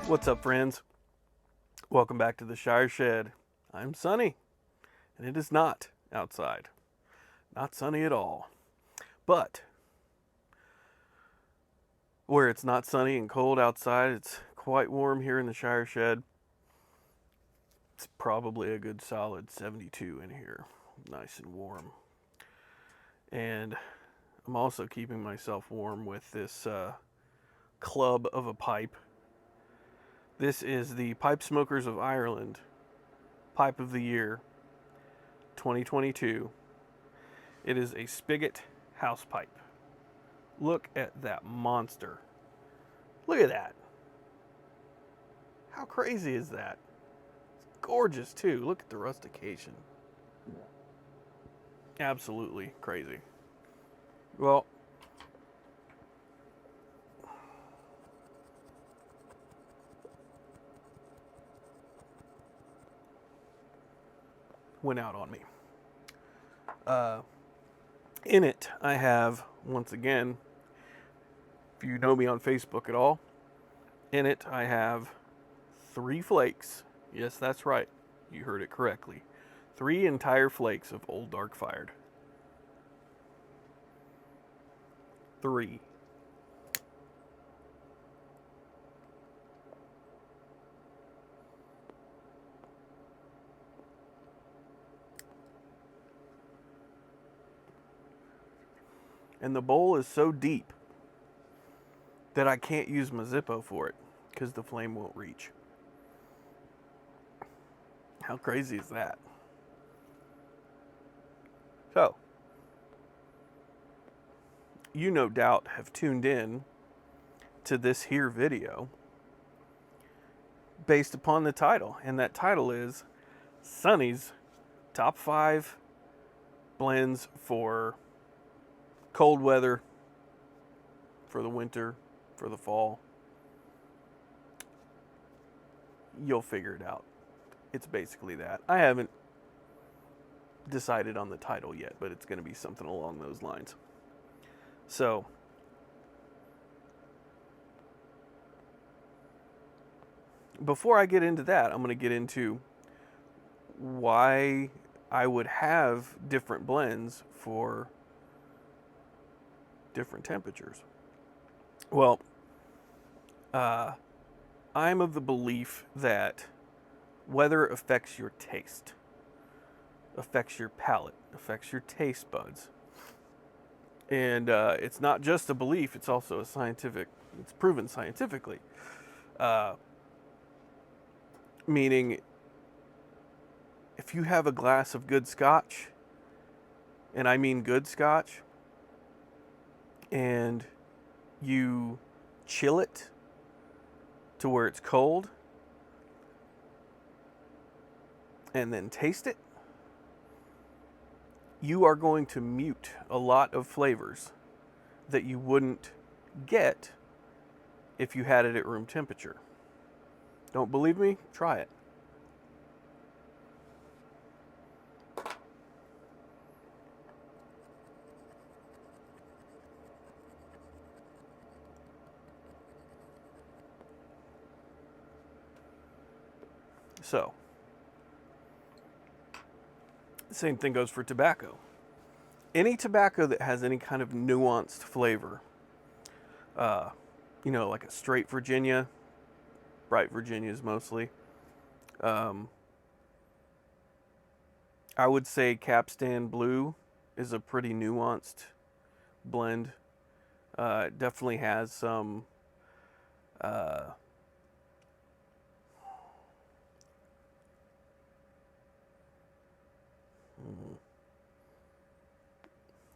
What's up, friends? Welcome back to the Shire Shed. I'm Sonny, and it is not outside. Not sunny at all. But where it's not sunny and cold outside, it's quite warm here in the Shire Shed. It's probably a good solid 72 in here. Nice and warm. And I'm also keeping myself warm with this club of a pipe. This is the Pipe Smokers of Ireland Pipe of the Year 2022. It is a spigot house pipe. Look at that monster. Look at that. How crazy is that? It's gorgeous too. Look at the rustication. Absolutely crazy. Well, went out on me. In it, I have, once again, if you know me on Facebook at all, in it I have 3 flakes. Yes, that's right. You heard it correctly. 3 entire flakes of Old Dark Fired. 3. And the bowl is so deep that I can't use my Zippo for it because the flame won't reach. How crazy is that? So, you no doubt have tuned in to this here video based upon the title, and that title is Sonny's Top 5 Blends for Cold Weather, for the winter, for the fall. You'll figure it out. It's basically that. I haven't decided on the title yet, but it's going to be something along those lines. So, before I get into that, I'm going to get into why I would have different blends for different temperatures. Well, I'm of the belief that weather affects your taste, affects your palate, affects your taste buds. And it's not just a belief, it's also a scientific, it's proven scientifically. Meaning, if you have a glass of good scotch, and I mean good scotch, and you chill it to where it's cold, and then taste it, you are going to mute a lot of flavors that you wouldn't get if you had it at room temperature. Don't believe me? Try it. So, the same thing goes for tobacco. Any tobacco that has any kind of nuanced flavor, like a straight Virginia, bright Virginias mostly. I would say Capstan Blue is a pretty nuanced blend. It definitely has some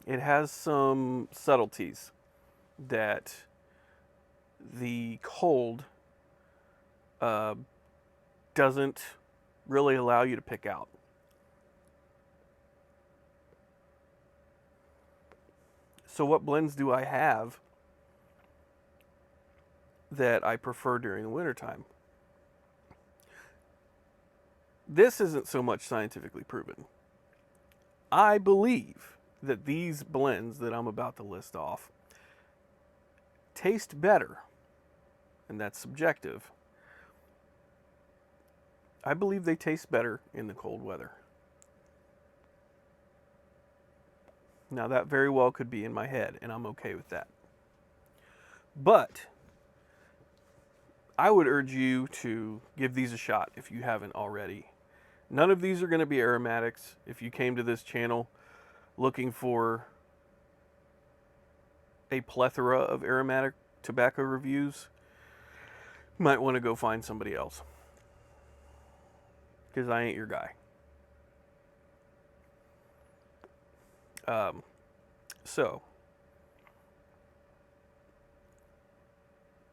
it has some subtleties that the cold doesn't really allow you to pick out. So what blends do I have that I prefer during the wintertime? This isn't so much scientifically proven. I believe that these blends that I'm about to list off taste better, and that's subjective, I believe they taste better in the cold weather. Now that very well could be in my head, and I'm okay with that. But I would urge you to give these a shot if you haven't already. None of these are going to be aromatics. If you came to this channel looking for a plethora of aromatic tobacco reviews, you might want to go find somebody else, because I ain't your guy. So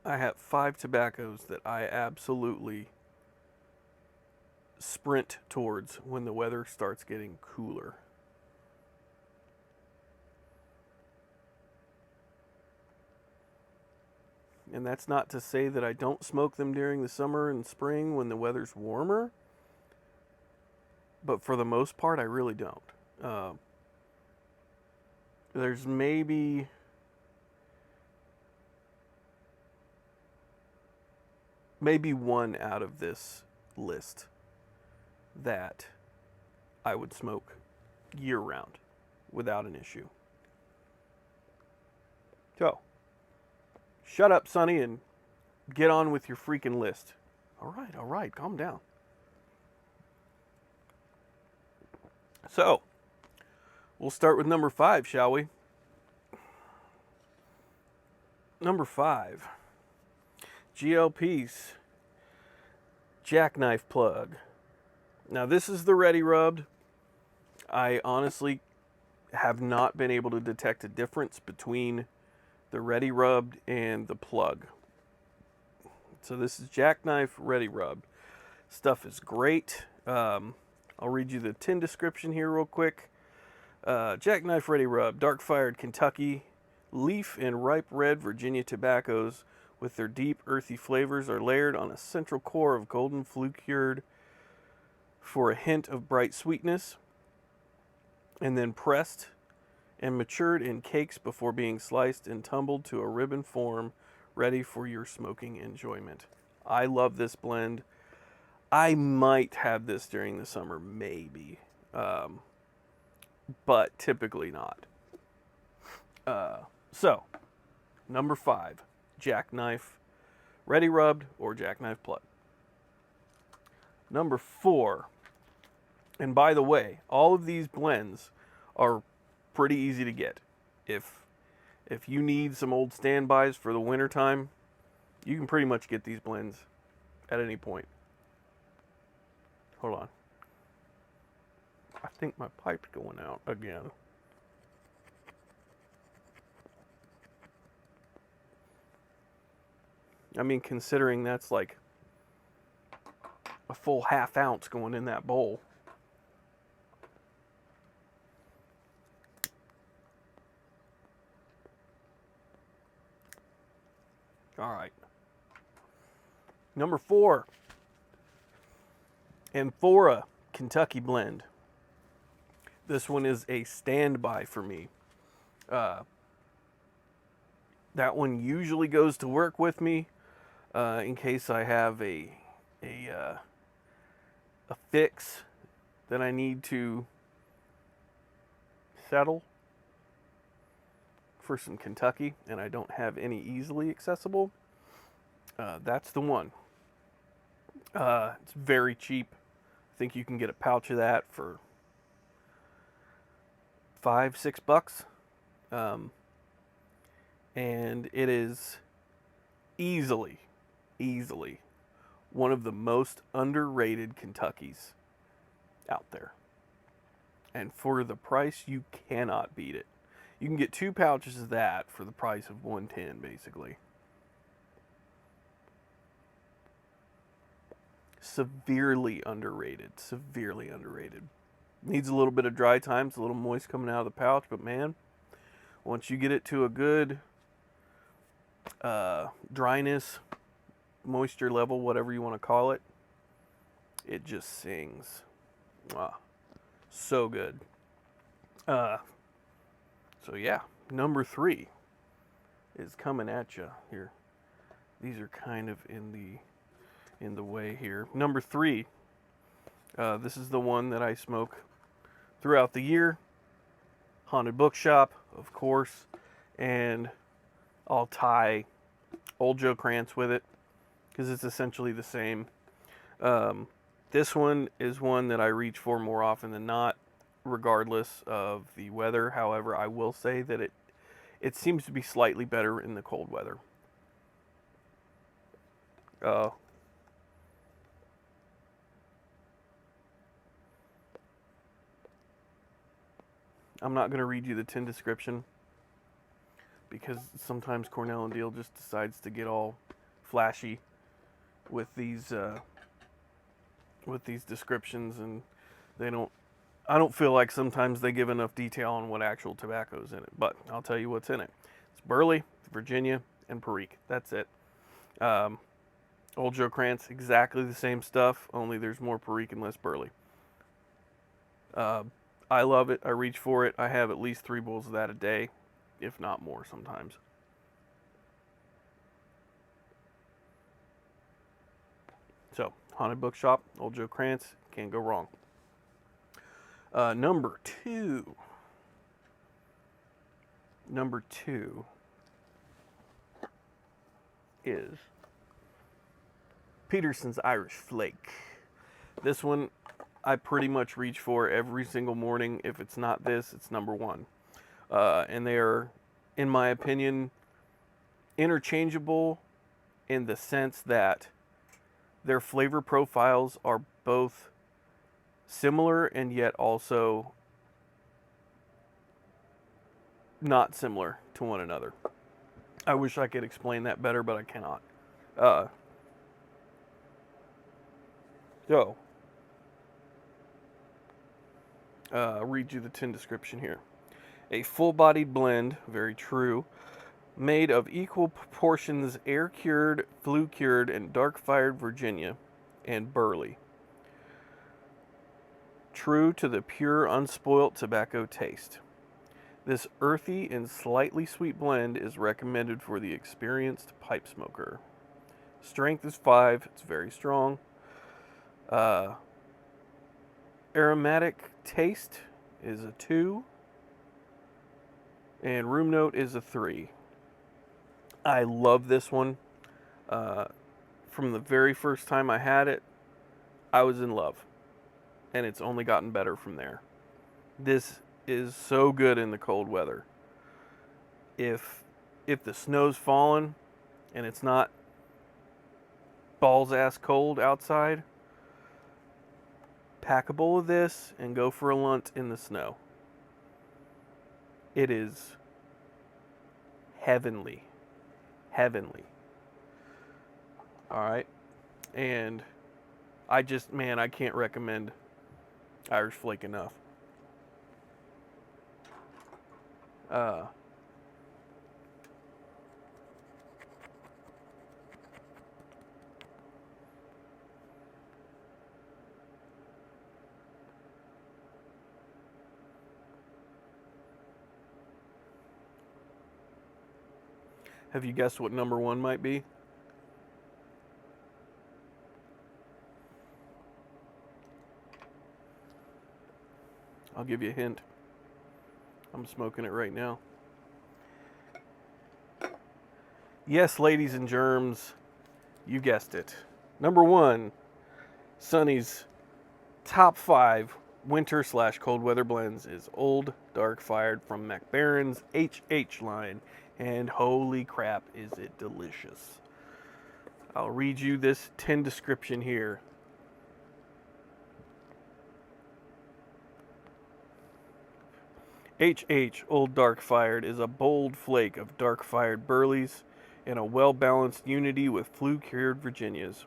I have 5 tobaccos that I absolutely sprint towards when the weather starts getting cooler. And that's not to say that I don't smoke them during the summer and spring when the weather's warmer, but for the most part, I really don't. There's maybe one out of this list that I would smoke year round without an issue. So, shut up, Sonny, and get on with your freaking list. All right, calm down. So, we'll start with number 5, shall we? Number 5, GLP's Jackknife plug. Now, this is the ready rubbed. I honestly have not been able to detect a difference between the ready rubbed and the plug. So this is Jackknife ready rubbed. Stuff is great. I'll read you the tin description here real quick. Jackknife ready rubbed, dark fired Kentucky leaf and ripe red Virginia tobaccos with their deep earthy flavors are layered on a central core of golden flue cured for a hint of bright sweetness, and then pressed and matured in cakes before being sliced and tumbled to a ribbon form, ready for your smoking enjoyment. I love this blend. I might have this during the summer, maybe, but typically not. So, number 5, Jackknife ready rubbed or Jackknife plug. Number 4, and by the way, all of these blends are pretty easy to get. If you need some old standbys for the wintertime, you can pretty much get these blends at any point. Hold on. I think my pipe's going out again. I mean, considering that's like a full half ounce going in that bowl. All right. Number 4, Amphora Kentucky blend. This one is a standby for me. That one usually goes to work with me in case I have a fix that I need to settle for some Kentucky, and I don't have any easily accessible. That's the one. It's very cheap. I think you can get a pouch of that for $5-6. And it is easily one of the most underrated Kentuckys out there. And for the price, you cannot beat it. You can get 2 pouches of that for the price of 110, basically. Severely underrated. Needs a little bit of dry time. It's a little moist coming out of the pouch, but man, once you get it to a good dryness, moisture level, whatever you want to call it, it just sings. So good. So yeah, number 3 is coming at you here. These are kind of in the way here. Number 3 This is the one that I smoke throughout the year. Haunted Bookshop, of course, and I'll tie Old Joe Krantz with it because it's essentially the same. This one is one that I reach for more often than not, regardless of the weather. However, I will say that it seems to be slightly better in the cold weather. I'm not going to read you the tin description because sometimes Cornell and Diehl just decides to get all flashy with these descriptions, and they don't. I don't feel like sometimes they give enough detail on what actual tobacco's in it. But I'll tell you what's in it. It's Burley, Virginia, and Perique. That's it. Old Joe Krantz, exactly the same stuff, only there's more Perique and less Burley. I love it. I reach for it. I have at least 3 bowls of that a day, if not more sometimes. So, Haunted Bookshop, Old Joe Krantz, can't go wrong. Number two is Peterson's Irish Flake. This one I pretty much reach for every single morning. If it's not this, it's number one. And they are, in my opinion, interchangeable in the sense that their flavor profiles are both similar and yet also not similar to one another. I wish I could explain that better, but I cannot. I'll read you the tin description here. A full-bodied blend, very true, made of equal proportions air-cured, flue-cured, and dark-fired Virginia and Burley. True to the pure, unspoilt tobacco taste. This earthy and slightly sweet blend is recommended for the experienced pipe smoker. Strength is 5. It's very strong. Aromatic taste is a 2. And room note is a 3. I love this one. From the very first time I had it, I was in love. And it's only gotten better from there. This is so good in the cold weather. If the snow's falling and it's not balls ass cold outside, pack a bowl of this and go for a lunt in the snow. It is heavenly. Heavenly. Alright. And I can't recommend Irish Flake enough. Have you guessed what number 1 might be? I'll give you a hint. I'm smoking it right now. Yes, ladies and germs, you guessed it. Number 1, Sonny's top 5 winter/cold weather blends is Old Dark Fired from MacBaron's HH line. And holy crap, is it delicious. I'll read you this tin description here. HH Old Dark Fired is a bold flake of dark fired burleys in a well-balanced unity with flue-cured Virginias.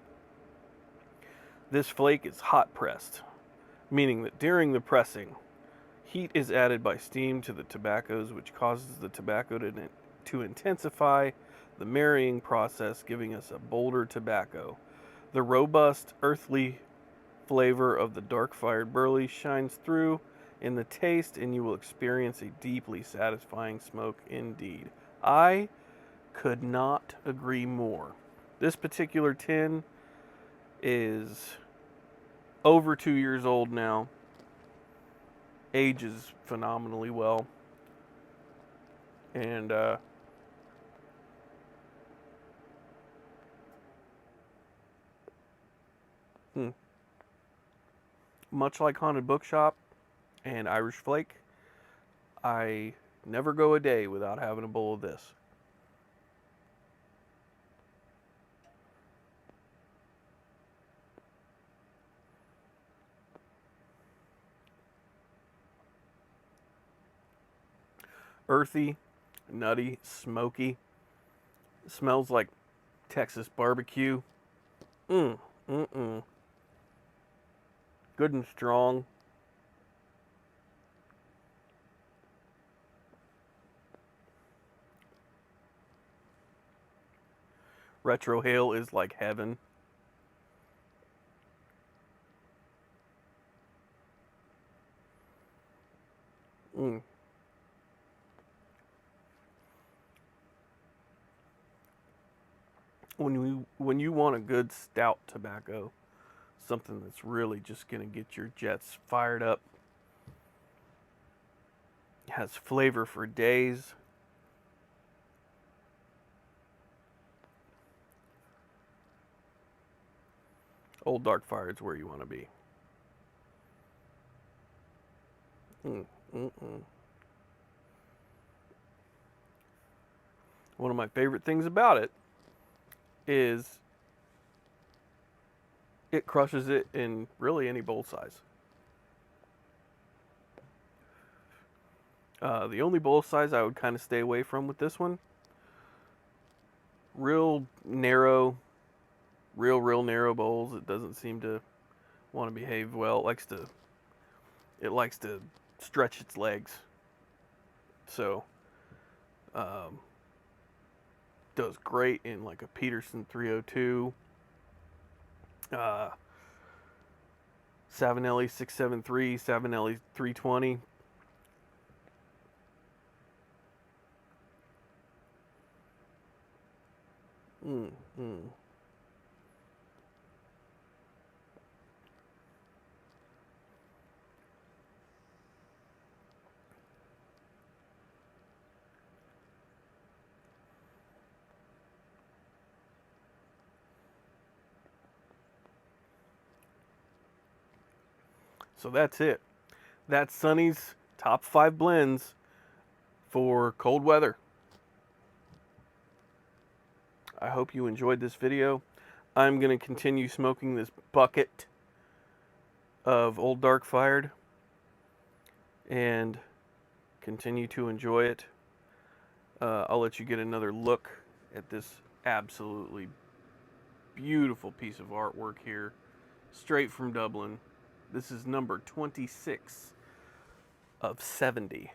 This flake is hot pressed, meaning that during the pressing, heat is added by steam to the tobaccos, which causes the tobacco to intensify the marrying process, giving us a bolder tobacco. The robust, earthly flavor of the dark-fired burley shines through in the taste, and you will experience a deeply satisfying smoke indeed. I could not agree more. This particular tin is over 2 years old now. Ages phenomenally well. And much like Haunted Bookshop and Irish Flake, I never go a day without having a bowl of this. Earthy, nutty, smoky. Smells like Texas barbecue. Good and strong. Retro Hail is like heaven. Mm. When you want a good stout tobacco, something that's really just gonna get your jets fired up, has flavor for days. Old Dark Fire is where you want to be. One of my favorite things about it is it crushes it in really any bowl size. The only bowl size I would kind of stay away from with this one, real narrow, real narrow bowls. It doesn't seem to want to behave well. It likes to stretch its legs. So, does great in like a Peterson 302, Savinelli 673, Savinelli 320. So that's it. That's Sonny's top 5 blends for cold weather. I hope you enjoyed this video. I'm going to continue smoking this bucket of Old Dark Fired and continue to enjoy it. I'll let you get another look at this absolutely beautiful piece of artwork here, straight from Dublin. This is number 26 of 70.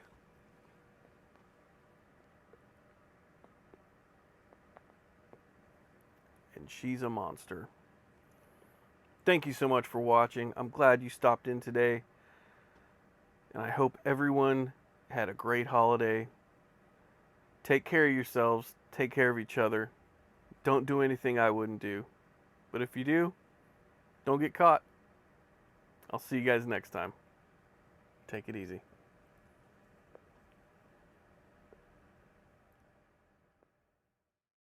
And she's a monster. Thank you so much for watching. I'm glad you stopped in today. And I hope everyone had a great holiday. Take care of yourselves. Take care of each other. Don't do anything I wouldn't do. But if you do, don't get caught. I'll see you guys next time. Take it easy.